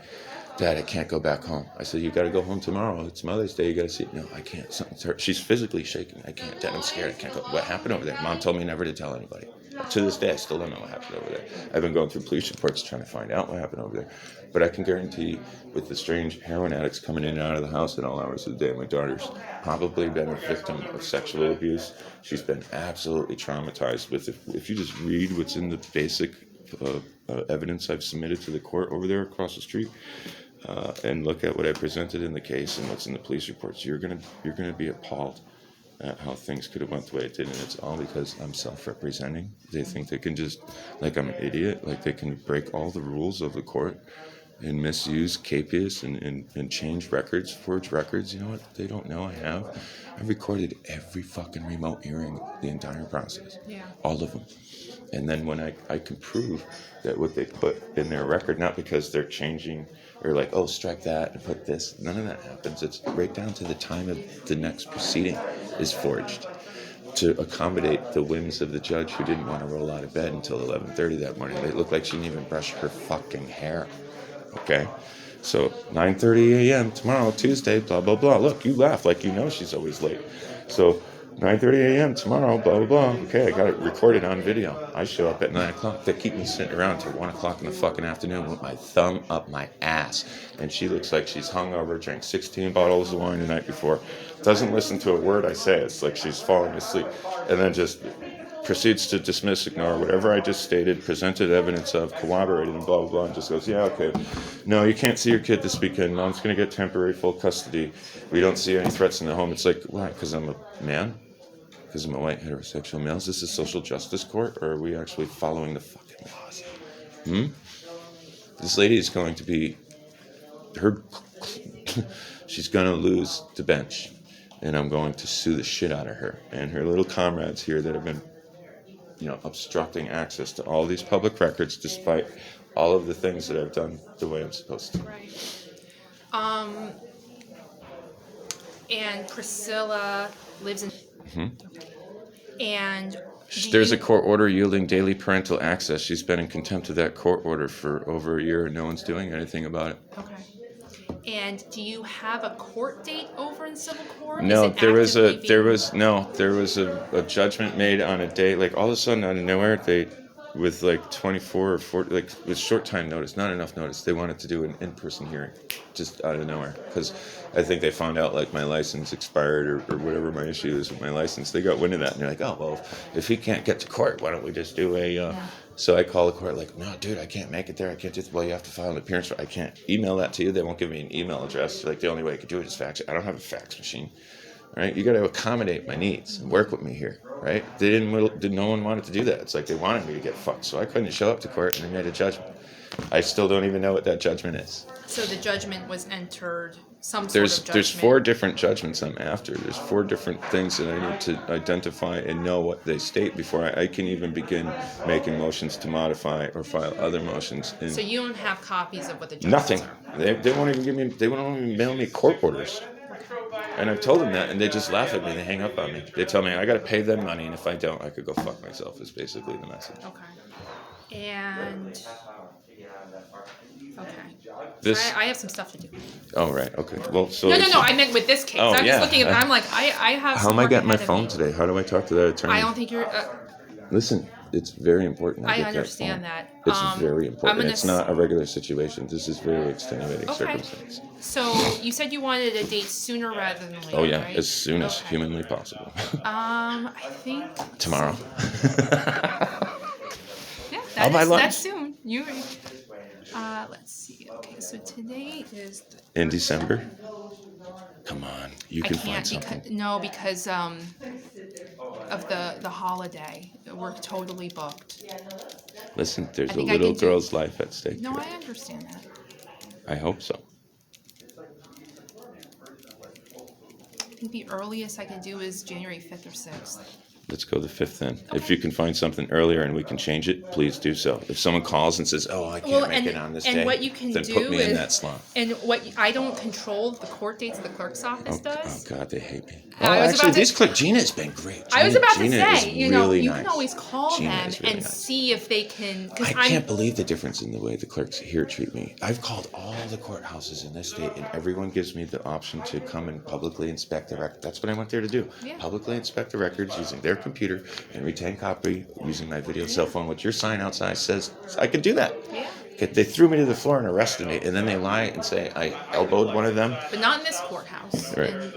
Speaker 1: Dad, I can't go back home. I said, you got to go home tomorrow. It's Mother's Day. You got to see it. No, I can't. Something's hurt. She's physically shaking. I can't. Dad, I'm scared. I can't go. What happened over there? Mom told me never to tell anybody. To this day, I still don't know what happened over there. I've been going through police reports trying to find out what happened over there. But I can guarantee with the strange heroin addicts coming in and out of the house at all hours of the day, my daughter's probably been a victim of sexual abuse. She's been absolutely traumatized with it. If you just read what's in the basic evidence I've submitted to the court over there across the street, and look at what I presented in the case and what's in the police reports, you're gonna be appalled at how things could have went the way it did, and it's all because I'm self-representing. They think they can just, like I'm an idiot, like they can break all the rules of the court and misuse capias and change records, forge records. You know what they don't know I have? I've recorded every fucking remote hearing, the entire process. Yeah. All of them. And then when I can prove that what they put in their record, not because they're changing or like, oh, strike that and put this, none of that happens. It's right down to the time of the next proceeding is forged to accommodate the whims of the judge who didn't want to roll out of bed until 11:30 that morning. It looked like she didn't even brush her fucking hair. Okay? So 9:30 a.m. tomorrow, Tuesday, blah, blah, blah. Look, you laugh like you know she's always late. So 9:30 a.m. tomorrow, blah, blah, blah. Okay, I got it recorded on video. I show up at 9 o'clock. They keep me sitting around till 1 o'clock in the fucking afternoon with my thumb up my ass. And she looks like she's hungover, drank 16 bottles of wine the night before. Doesn't listen to a word I say. It's like she's falling asleep. And then just proceeds to dismiss, ignore whatever I just stated, presented evidence of, corroborated, and blah, blah, blah, and just goes, yeah, okay. No, you can't see your kid this weekend. Mom's going to get temporary full custody. We don't see any threats in the home. It's like, why? Because I'm a man? Because I'm a white heterosexual male? Is this a social justice court, or are we actually following the fucking laws? This lady is going to be, she's going to lose the bench, and I'm going to sue the shit out of her. And her little comrades here that have been, obstructing access to all these public records despite all of the things that I've done the way I'm supposed to.
Speaker 5: Right. And Priscilla lives in... And
Speaker 1: there's a court order yielding daily parental access. She's been in contempt of that court order for over a year, and no one's doing anything about it.
Speaker 5: Okay. And do you have a court date over in civil court?
Speaker 1: No, there was a judgment made on a date, like all of a sudden out of nowhere, they, with like 24 or 40, like with short time notice, not enough notice, they wanted to do an in-person hearing, just out of nowhere, because I think they found out like my license expired or whatever my issue is with my license. They got wind of that, and they're like, oh, well, if he can't get to court, why don't we just do a So I call the court like, no, dude, I can't make it there. I can't do it. Well, you have to file an appearance. I can't email that to you. They won't give me an email address. Like, the only way I could do it is fax it. I don't have a fax machine. Right? You got to accommodate my needs and work with me here. Right? No one wanted to do that. It's like they wanted me to get fucked. So I couldn't show up to court, and they made a judgment. I still don't even know what that judgment is.
Speaker 5: So the judgment was entered, some
Speaker 1: There's
Speaker 5: sort of judgment.
Speaker 1: 4 different judgments I'm after. There's 4 different things that I need to identify and know what they state before I can even begin making motions to modify or file other motions.
Speaker 5: So you don't have copies of what the judgments
Speaker 1: Nothing.
Speaker 5: are?
Speaker 1: They won't even give me. They won't even mail me court orders. And I've told them that, and they just laugh at me. They hang up on me. They tell me I got to pay them money, and if I don't, I could go fuck myself. Is basically the message.
Speaker 5: Okay. And okay.
Speaker 1: This.
Speaker 5: I have some stuff to do.
Speaker 1: Oh right. Okay. Well, so.
Speaker 5: No. I meant with this case.
Speaker 1: Oh,
Speaker 5: I'm
Speaker 1: yeah.
Speaker 5: just looking at. I'm like, I have.
Speaker 1: How am I getting my phone today? How do I talk to that attorney?
Speaker 5: I don't think you're.
Speaker 1: Listen, it's very important.
Speaker 5: I understand that.
Speaker 1: It's very important. It's not a
Speaker 5: s-
Speaker 1: regular situation. This is very extenuating
Speaker 5: Okay.
Speaker 1: circumstance.
Speaker 5: So you said you wanted a date sooner rather than later.
Speaker 1: Oh yeah,
Speaker 5: right?
Speaker 1: as soon as
Speaker 5: Okay.
Speaker 1: humanly possible.
Speaker 5: I think
Speaker 1: Tomorrow.
Speaker 5: Yeah,
Speaker 1: I'll buy lunch.
Speaker 5: that's soon. Let's see. Okay, so today is the
Speaker 1: In December. Come on, you
Speaker 5: I
Speaker 1: can
Speaker 5: can't
Speaker 1: find something.
Speaker 5: because of the holiday. We're totally booked.
Speaker 1: Listen, there's
Speaker 5: I
Speaker 1: a
Speaker 5: think I
Speaker 1: little
Speaker 5: can do-
Speaker 1: girl's life at stake.
Speaker 5: No,
Speaker 1: here.
Speaker 5: I understand that.
Speaker 1: I hope so.
Speaker 5: I think the earliest I can do is January 5th or 6th.
Speaker 1: Let's go the 5th then. If
Speaker 5: Okay.
Speaker 1: you can find something earlier and we can change it, please do so. If someone calls and says, "Oh, I can't make it on this
Speaker 5: and
Speaker 1: day,"
Speaker 5: what you can
Speaker 1: then
Speaker 5: do
Speaker 1: put me in
Speaker 5: is-
Speaker 1: that slot.
Speaker 5: And I don't control the court dates the clerk's office
Speaker 1: Oh
Speaker 5: does.
Speaker 1: God, they hate me.
Speaker 5: I
Speaker 1: Oh,
Speaker 5: was
Speaker 1: actually,
Speaker 5: about to-
Speaker 1: Gina's been great.
Speaker 5: I was about to
Speaker 1: Gina
Speaker 5: say,
Speaker 1: is
Speaker 5: you know,
Speaker 1: really
Speaker 5: you
Speaker 1: nice.
Speaker 5: can always call
Speaker 1: Gina
Speaker 5: them
Speaker 1: is really
Speaker 5: and
Speaker 1: nice.
Speaker 5: see if they can. Because
Speaker 1: I can't believe the difference in the way the clerks here treat me. I've called all the courthouses in this state, and everyone gives me the option to come and publicly inspect the record. That's what I went there to do.
Speaker 5: Yeah.
Speaker 1: Publicly inspect the records using their computer and retain copy using my video cell phone, which your sign outside says I can do that.
Speaker 5: Yeah.
Speaker 1: Okay, they threw me to the floor and arrested me, and then they lie and say I elbowed one of them.
Speaker 5: But not in this courthouse.
Speaker 1: Right.
Speaker 5: And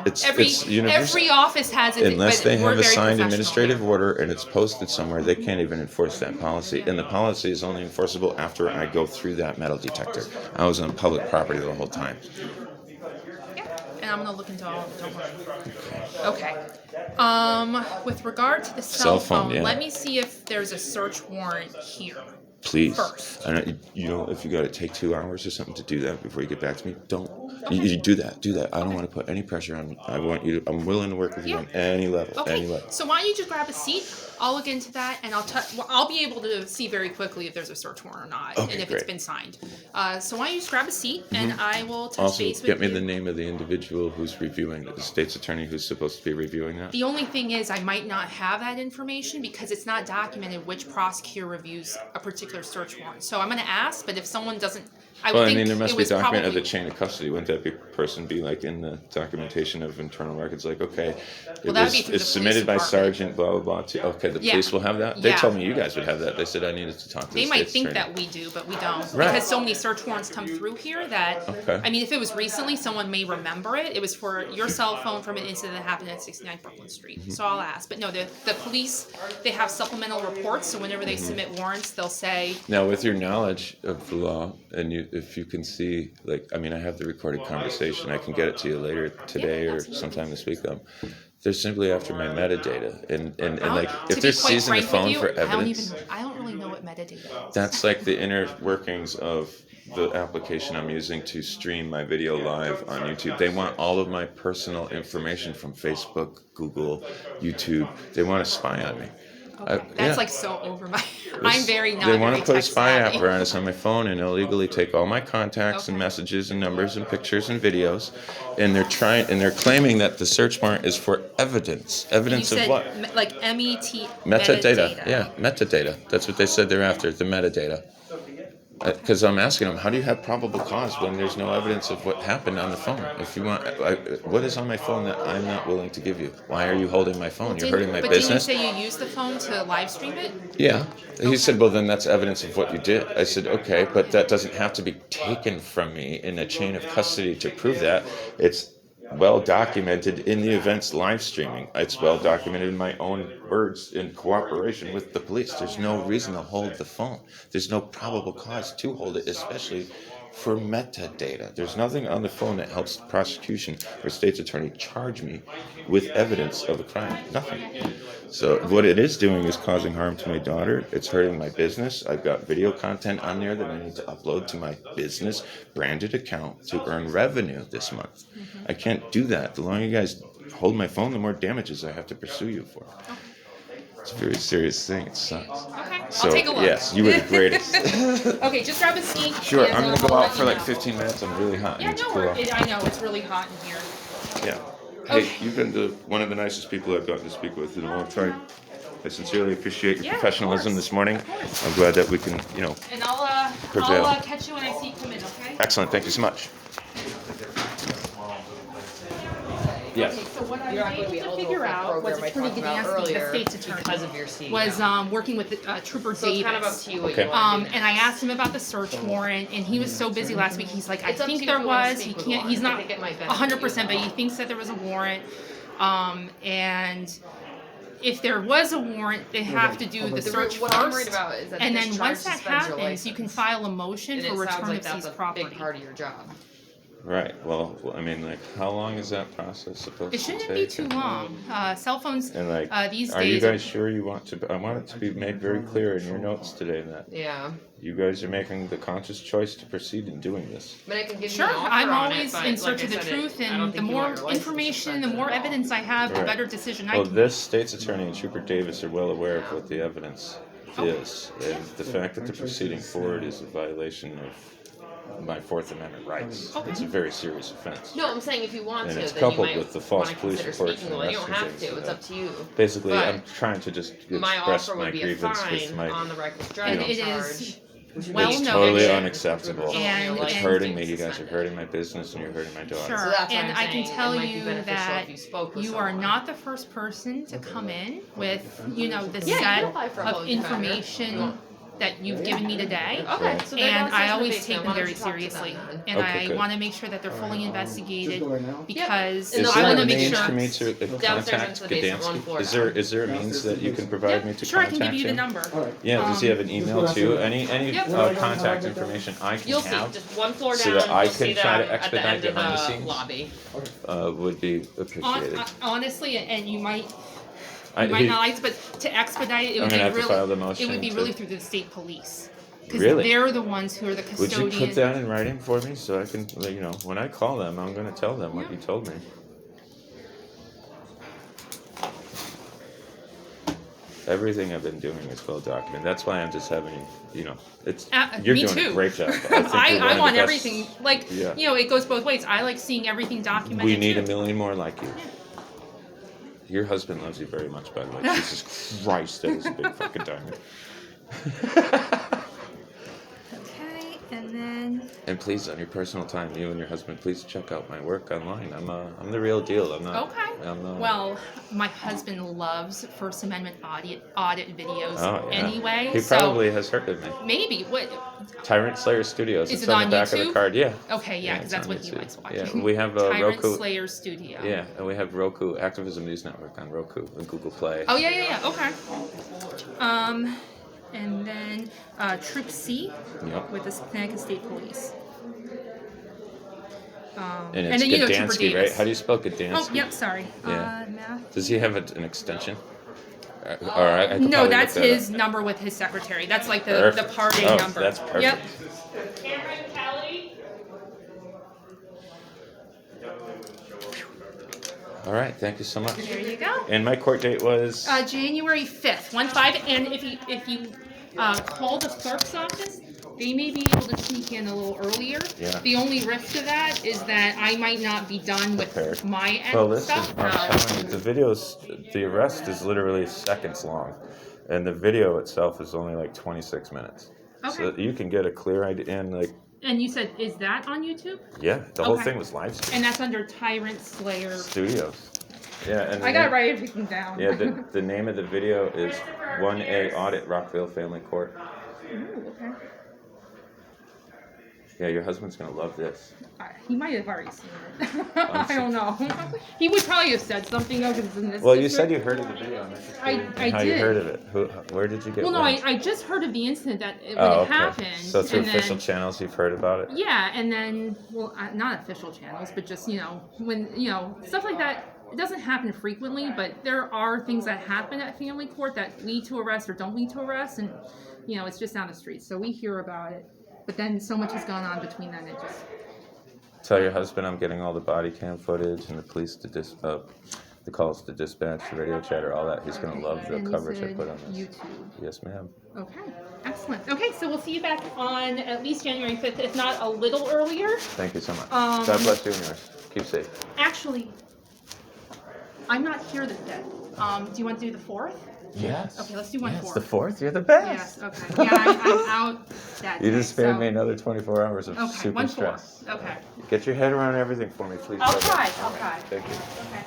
Speaker 1: It's universal.
Speaker 5: every office has it.
Speaker 1: Unless
Speaker 5: but
Speaker 1: they
Speaker 5: we're
Speaker 1: have a
Speaker 5: very
Speaker 1: signed
Speaker 5: professional
Speaker 1: administrative
Speaker 5: here.
Speaker 1: order and it's posted somewhere, they can't even enforce that policy. And the policy is only enforceable after I go through that metal detector. I was on public property the whole time.
Speaker 5: Yeah. And I'm gonna look into all of it. Don't worry. Okay. With regard to the cell phone,
Speaker 1: yeah.
Speaker 5: let me see if there's a search warrant here.
Speaker 1: Please.
Speaker 5: First.
Speaker 1: And if you got to take 2 hours or something to do that before you get back to me, don't. You do that. Do that. I don't want to put any pressure on. I'm willing to work with you
Speaker 5: Yeah.
Speaker 1: on any level.
Speaker 5: Okay.
Speaker 1: Any level.
Speaker 5: So why don't you just grab a seat? I'll look into that, and I'll be able to see very quickly if there's a search warrant or not,
Speaker 1: Okay,
Speaker 5: and if
Speaker 1: great.
Speaker 5: it's been signed. So why don't you just grab a seat, and I will touch
Speaker 1: Also,
Speaker 5: base with
Speaker 1: get me
Speaker 5: you.
Speaker 1: the name of the individual who's reviewing it, the state's attorney who's supposed to be reviewing that.
Speaker 5: The only thing is I might not have that information because it's not documented which prosecutor reviews a particular search warrant. So I'm going to ask, but if someone doesn't, I would
Speaker 1: Well, I
Speaker 5: think
Speaker 1: mean, there must
Speaker 5: it
Speaker 1: be
Speaker 5: was
Speaker 1: document of
Speaker 5: probably...
Speaker 1: the chain of custody. Wouldn't that person be like in the documentation of internal records? Like, okay,
Speaker 5: Well, that'd be through
Speaker 1: it's
Speaker 5: the
Speaker 1: submitted by
Speaker 5: police department.
Speaker 1: Sergeant blah blah blah. Okay, the
Speaker 5: Yeah.
Speaker 1: police will have that. They
Speaker 5: Yeah.
Speaker 1: told me you guys would have that. They said I needed to talk to.
Speaker 5: They
Speaker 1: the
Speaker 5: might
Speaker 1: state's
Speaker 5: think
Speaker 1: attorney.
Speaker 5: that we do, but we don't.
Speaker 1: Right.
Speaker 5: Because so many search warrants come through here that,
Speaker 1: Okay.
Speaker 5: I mean, if it was recently, someone may remember it. It was for your cell phone from an incident that happened at 69 Brooklyn Street.
Speaker 1: Mm-hmm.
Speaker 5: So I'll ask. But no, the police, they have supplemental reports, so whenever they submit warrants, they'll say,
Speaker 1: Now, with your knowledge of the law, and if you can see, like, I mean, I have the recorded conversation. I can get it to you later today or
Speaker 5: absolutely.
Speaker 1: sometime this week. They're simply after my metadata, and
Speaker 5: I'll-
Speaker 1: like
Speaker 5: to
Speaker 1: if
Speaker 5: be
Speaker 1: they're
Speaker 5: quite
Speaker 1: seizing the
Speaker 5: frank with
Speaker 1: phone
Speaker 5: you,
Speaker 1: for evidence,
Speaker 5: I don't really know what metadata is.
Speaker 1: that's like the inner workings of the application I'm using to stream my video live on YouTube. They want all of my personal information from Facebook, Google, YouTube. They want to spy on me.
Speaker 5: That's like so over my. I'm very not.
Speaker 1: They want
Speaker 5: very
Speaker 1: to put a
Speaker 5: tech
Speaker 1: spy
Speaker 5: savvy.
Speaker 1: apparatus on my phone and illegally take all my contacts and
Speaker 5: Okay.
Speaker 1: messages and numbers and pictures and videos, and they're claiming that the search warrant is for evidence.
Speaker 5: You
Speaker 1: Evidence of
Speaker 5: said
Speaker 1: what?
Speaker 5: like MET
Speaker 1: Metadata. Yeah, metadata. That's what they said they're after. The metadata. Because I'm asking them, how do you have probable cause when there's no evidence of what happened on the phone? If you want, what is on my phone that I'm not willing to give you? Why are you holding my phone? You're hurting my
Speaker 5: but
Speaker 1: business.
Speaker 5: didn't you say you used the phone to live stream it?
Speaker 1: Yeah. He said, well, then that's evidence of what you did. I said, okay, but that doesn't have to be taken from me in a chain of custody to prove that. It's well documented in the event's live streaming. It's well documented in my own words in cooperation with the police. There's no reason to hold the phone. There's no probable cause to hold it, especially for metadata. There's nothing on the phone that helps the prosecution or state's attorney charge me with evidence of a crime. Nothing. So what it is doing is causing harm to my daughter. It's hurting my business. I've got video content on there that I need to upload to my business branded account to earn revenue this month. I can't do that. The longer you guys hold my phone, the more damages I have to pursue you for. It's a very serious thing. It sucks.
Speaker 5: Okay,
Speaker 1: So,
Speaker 5: I'll take a look.
Speaker 1: yes, you were the greatest.
Speaker 5: Okay, just grab a seat.
Speaker 1: Sure,
Speaker 5: and,
Speaker 1: I'm going to
Speaker 5: I'll
Speaker 1: go
Speaker 5: let
Speaker 1: out
Speaker 5: you
Speaker 1: for like
Speaker 5: know.
Speaker 1: 15 minutes. I'm really hot. I
Speaker 5: Yeah,
Speaker 1: need to
Speaker 5: no
Speaker 1: cool
Speaker 5: worries.
Speaker 1: off.
Speaker 5: I know, it's really hot in here.
Speaker 1: Yeah. Hey, you've been one of the nicest people I've gotten to speak with in a long time. I sincerely appreciate your
Speaker 5: Yeah, of
Speaker 1: professionalism
Speaker 5: course.
Speaker 1: this morning.
Speaker 5: Of course.
Speaker 1: I'm glad that we can,
Speaker 5: And I'll
Speaker 1: Praville.
Speaker 5: catch you when I see you come in, okay?
Speaker 1: Excellent. Thank you so much. Yes.
Speaker 5: Okay, so what I
Speaker 6: You're
Speaker 5: was
Speaker 6: not going to be
Speaker 5: able to
Speaker 6: eligible
Speaker 5: figure
Speaker 6: for the
Speaker 5: out was
Speaker 6: program I
Speaker 5: Attorney
Speaker 6: talked about
Speaker 5: Gedansky, the
Speaker 6: earlier
Speaker 5: state's attorney,
Speaker 6: because of your seat.
Speaker 5: was working with Trooper
Speaker 6: So it's
Speaker 5: Davis.
Speaker 6: kind of up to you what
Speaker 1: Okay.
Speaker 6: you want to do.
Speaker 5: And I asked him about the search warrant, and he was so busy last week. He's like, I
Speaker 6: It's up to
Speaker 5: think
Speaker 6: you
Speaker 5: there
Speaker 6: if you wanna
Speaker 5: was. He
Speaker 6: speak with
Speaker 5: can't.
Speaker 6: Lauren.
Speaker 5: He's
Speaker 6: I
Speaker 5: not
Speaker 6: think it might benefit
Speaker 5: 100%, but
Speaker 6: you.
Speaker 5: he thinks that there was a warrant. And if there was a warrant, they have to do the search
Speaker 6: What I'm worried
Speaker 5: first.
Speaker 6: about is that
Speaker 5: And
Speaker 6: this
Speaker 5: then
Speaker 6: charge
Speaker 5: once that
Speaker 6: suspends your
Speaker 5: happens, you can
Speaker 6: license.
Speaker 5: file a motion
Speaker 6: And
Speaker 5: for
Speaker 6: it sounds
Speaker 5: return
Speaker 6: like
Speaker 5: of
Speaker 6: that's
Speaker 5: seized
Speaker 6: a
Speaker 5: property.
Speaker 6: big part of your job.
Speaker 1: Right. Well, I mean, like, how long is that process supposed
Speaker 5: It
Speaker 1: to
Speaker 5: shouldn't
Speaker 1: take?
Speaker 5: be too long. Cell phones
Speaker 1: And like,
Speaker 5: these
Speaker 1: are you
Speaker 5: days.
Speaker 1: guys sure you want to? I want it to be made very clear in your notes today that
Speaker 6: Yeah.
Speaker 1: you guys are making the conscious choice to proceed in doing this.
Speaker 6: But I can give
Speaker 5: Sure,
Speaker 6: you an offer
Speaker 5: I'm
Speaker 6: on
Speaker 5: always
Speaker 6: it, but
Speaker 5: in
Speaker 6: like
Speaker 5: search
Speaker 6: I
Speaker 5: of the
Speaker 6: said,
Speaker 5: truth,
Speaker 6: I don't
Speaker 5: and the
Speaker 6: think you
Speaker 5: more
Speaker 6: want your license
Speaker 5: information, the
Speaker 6: suspended
Speaker 5: more
Speaker 6: at all.
Speaker 5: evidence I have, the
Speaker 1: Right.
Speaker 5: better decision I
Speaker 1: Well,
Speaker 5: can
Speaker 1: this state's attorney and Trooper Davis are well aware of what the evidence is, and the fact that they're proceeding forward is a violation of my Fourth Amendment rights.
Speaker 5: Okay.
Speaker 1: It's a very serious offense.
Speaker 6: No, I'm saying if you want
Speaker 1: And
Speaker 6: to,
Speaker 1: it's
Speaker 6: then you
Speaker 1: coupled
Speaker 6: might
Speaker 1: with the false
Speaker 6: want to
Speaker 1: police
Speaker 6: consider
Speaker 1: reports
Speaker 6: speaking
Speaker 1: and
Speaker 6: to one. You don't
Speaker 1: arrests and
Speaker 6: have
Speaker 1: things
Speaker 6: to.
Speaker 1: like
Speaker 6: It's
Speaker 1: that.
Speaker 6: up to you.
Speaker 1: Basically,
Speaker 6: But
Speaker 1: I'm trying to just
Speaker 6: My
Speaker 1: express
Speaker 6: offer
Speaker 1: my
Speaker 6: would be a
Speaker 1: grievance
Speaker 6: fine
Speaker 1: with my.
Speaker 6: on the reckless
Speaker 5: And
Speaker 6: driving
Speaker 5: it
Speaker 6: charge.
Speaker 5: is
Speaker 6: which would
Speaker 5: well
Speaker 6: be
Speaker 1: It's
Speaker 5: known.
Speaker 1: totally
Speaker 6: expensive,
Speaker 1: unacceptable.
Speaker 6: which would result in your
Speaker 5: And-
Speaker 1: It's
Speaker 6: license
Speaker 1: hurting
Speaker 6: being
Speaker 1: me. You guys are
Speaker 6: suspended.
Speaker 1: hurting my business, and you're hurting my daughter.
Speaker 5: Sure,
Speaker 6: So that's what
Speaker 5: and
Speaker 6: I'm
Speaker 5: I can
Speaker 6: saying.
Speaker 5: tell
Speaker 6: It might be
Speaker 5: you
Speaker 6: beneficial
Speaker 5: that
Speaker 6: if you spoke with
Speaker 5: you are
Speaker 6: someone.
Speaker 5: not the first person to come in with, the
Speaker 6: Yeah, you
Speaker 5: set
Speaker 6: can apply for a
Speaker 5: of
Speaker 6: home defender.
Speaker 5: information that you've given me today.
Speaker 6: Okay, so they're
Speaker 5: And
Speaker 6: not
Speaker 5: I
Speaker 6: such a
Speaker 5: always
Speaker 6: big
Speaker 5: take
Speaker 6: fan.
Speaker 5: them
Speaker 6: Why don't
Speaker 5: very
Speaker 6: you talk to them
Speaker 5: seriously,
Speaker 6: then?
Speaker 5: and
Speaker 1: Okay,
Speaker 5: I
Speaker 1: good.
Speaker 5: want to make sure that they're fully investigated because
Speaker 6: In
Speaker 1: Is
Speaker 6: the
Speaker 1: there
Speaker 5: I want
Speaker 1: a
Speaker 5: to make
Speaker 1: means
Speaker 5: sure.
Speaker 1: for me to
Speaker 6: Downstairs
Speaker 1: contact
Speaker 6: into the basement, one
Speaker 1: Gedansky?
Speaker 6: floor
Speaker 1: Is there a means that you can provide me to
Speaker 5: Sure, I
Speaker 1: contact
Speaker 5: can give you the
Speaker 1: him?
Speaker 5: number.
Speaker 1: Yeah, does he have an email too? Any
Speaker 5: Yep.
Speaker 1: contact information I can
Speaker 6: You'll see,
Speaker 1: have
Speaker 6: just one floor
Speaker 1: so
Speaker 6: down,
Speaker 1: that I
Speaker 6: you'll see
Speaker 1: can try to
Speaker 6: them at the
Speaker 1: expedite
Speaker 6: end of
Speaker 1: behind the
Speaker 6: the
Speaker 1: scenes?
Speaker 6: lobby.
Speaker 1: Would be appreciated.
Speaker 5: Honestly, and you might
Speaker 1: I-
Speaker 5: might
Speaker 1: he-
Speaker 5: not like it, but to expedite it, it
Speaker 1: I'm
Speaker 5: would
Speaker 1: gonna
Speaker 5: be
Speaker 1: have to file the
Speaker 5: really,
Speaker 1: motion
Speaker 5: it would be
Speaker 1: to-
Speaker 5: really through the state police. Because
Speaker 1: Really?
Speaker 5: they're the ones who are the
Speaker 1: Would
Speaker 5: custodian.
Speaker 1: you put that in writing for me so I can, when I call them, I'm going to tell them what you told me. Everything I've been doing is well documented. That's why I'm just having, it's you're
Speaker 5: me
Speaker 1: doing
Speaker 5: too.
Speaker 1: a great job. I think you're one
Speaker 5: I
Speaker 1: of
Speaker 5: want
Speaker 1: the best.
Speaker 5: everything, like,
Speaker 1: Yeah.
Speaker 5: it goes both ways. I like seeing everything documented.
Speaker 1: We need
Speaker 5: too.
Speaker 1: a million more like you. Your husband loves you very much, by the way. Jesus Christ, that is a big fucking diamond.
Speaker 5: Okay, and then
Speaker 1: And please, on your personal time, you and your husband, please check out my work online. I'm the real deal. I'm not.
Speaker 5: okay.
Speaker 1: I'm
Speaker 5: Well, my husband loves First Amendment audit videos
Speaker 1: Oh, yeah.
Speaker 5: anyway.
Speaker 1: He
Speaker 5: so
Speaker 1: probably has heard of me.
Speaker 5: maybe what?
Speaker 1: Tyrant Slayer Studios.
Speaker 5: Is
Speaker 1: It's
Speaker 5: it
Speaker 1: on
Speaker 5: on
Speaker 1: the back of the
Speaker 5: YouTube?
Speaker 1: card. Yeah.
Speaker 5: Okay, yeah,
Speaker 1: Yeah,
Speaker 5: because
Speaker 1: it's
Speaker 5: that's
Speaker 1: on
Speaker 5: what he
Speaker 1: YouTube.
Speaker 5: likes
Speaker 1: Yeah,
Speaker 5: watching.
Speaker 1: we have
Speaker 5: Tyrant
Speaker 1: Roku.
Speaker 5: Slayer Studio.
Speaker 1: Yeah, and we have Roku, Activism News Network on Roku and Google Play.
Speaker 5: Oh yeah. Okay. And then Troop C
Speaker 1: Yep.
Speaker 5: with the Connecticut State Police.
Speaker 1: And it's
Speaker 5: then Trooper
Speaker 1: Gedansky,
Speaker 5: Davis.
Speaker 1: right? How do you spell Gedansky?
Speaker 5: Oh, yep. Sorry.
Speaker 1: Yeah.
Speaker 5: Math.
Speaker 1: Does he have an extension? All right. I could
Speaker 5: No,
Speaker 1: probably
Speaker 5: that's
Speaker 1: look that
Speaker 5: his
Speaker 1: up.
Speaker 5: number with his secretary. That's like the
Speaker 1: Perfect.
Speaker 5: party
Speaker 1: Oh,
Speaker 5: number.
Speaker 1: that's perfect.
Speaker 5: Yep.
Speaker 1: All right. Thank you so much.
Speaker 5: There you go.
Speaker 1: And my court date was.
Speaker 5: January 5th, 1/5, and if you call the clerk's office, they may be able to sneak in a little earlier.
Speaker 1: Yeah.
Speaker 5: The only risk of that is that I might not be done with
Speaker 1: Prepared.
Speaker 5: my end
Speaker 1: Well, listen,
Speaker 5: stuff.
Speaker 1: I'm telling you, the arrest is literally seconds long, and the video itself is only like 26 minutes. So
Speaker 5: Okay.
Speaker 1: you can get a clear idea, and
Speaker 5: And you said, is that on YouTube?
Speaker 1: yeah, the whole
Speaker 5: Okay.
Speaker 1: thing was live streamed.
Speaker 5: And that's under Tyrant Slayer.
Speaker 1: Studios. Yeah, and the
Speaker 5: I gotta
Speaker 1: name-
Speaker 5: write everything down.
Speaker 1: Yeah, the name of the video is 1A Audit Rockville Family Court.
Speaker 5: Ooh, okay.
Speaker 1: Yeah, your husband's gonna love this.
Speaker 5: He might have already seen it.
Speaker 1: I'm
Speaker 5: I don't know. He would probably have said something though, because it's in this.
Speaker 1: Well, you
Speaker 5: district.
Speaker 1: said you heard of the video.
Speaker 5: I
Speaker 1: How
Speaker 5: did.
Speaker 1: you heard of it? Where did you get?
Speaker 5: Well, no,
Speaker 1: wind?
Speaker 5: I just heard of the incident that when
Speaker 1: Oh,
Speaker 5: it
Speaker 1: okay.
Speaker 5: happened.
Speaker 1: So through
Speaker 5: and
Speaker 1: official
Speaker 5: then,
Speaker 1: channels, you've heard about it.
Speaker 5: Yeah, and then not official channels, but just when stuff like that. It doesn't happen frequently, but there are things that happen at family court that lead to arrest or don't lead to arrest, and it's just down the street. So we hear about it, but then so much has gone on between then. It just.
Speaker 1: Tell your husband I'm getting all the body cam footage and the police the calls to dispatch, the radio chatter, all that. He's gonna love the
Speaker 5: And you
Speaker 1: coverage I
Speaker 5: said
Speaker 1: put on this.
Speaker 5: YouTube.
Speaker 1: Yes, ma'am.
Speaker 5: Okay, excellent. Okay, so we'll see you back on at least January 5th, if not a little earlier.
Speaker 1: Thank you so much. God bless you and yours. Keep safe.
Speaker 5: Actually, I'm not here this day. Do you want to do the 4th?
Speaker 1: Yes.
Speaker 5: Okay, let's do one
Speaker 1: Yes,
Speaker 5: 4th.
Speaker 1: the 4th. You're the best.
Speaker 5: Yes, okay. Yeah, I'm out that day.
Speaker 1: You just spared
Speaker 5: so-
Speaker 1: me another 24 hours of
Speaker 5: Okay,
Speaker 1: super
Speaker 5: 1-4.
Speaker 1: stress.
Speaker 5: Okay.
Speaker 1: Get your head around everything for me, please.
Speaker 5: I'll
Speaker 1: brother.
Speaker 5: try. I'll try.
Speaker 1: Thank you.
Speaker 5: Okay.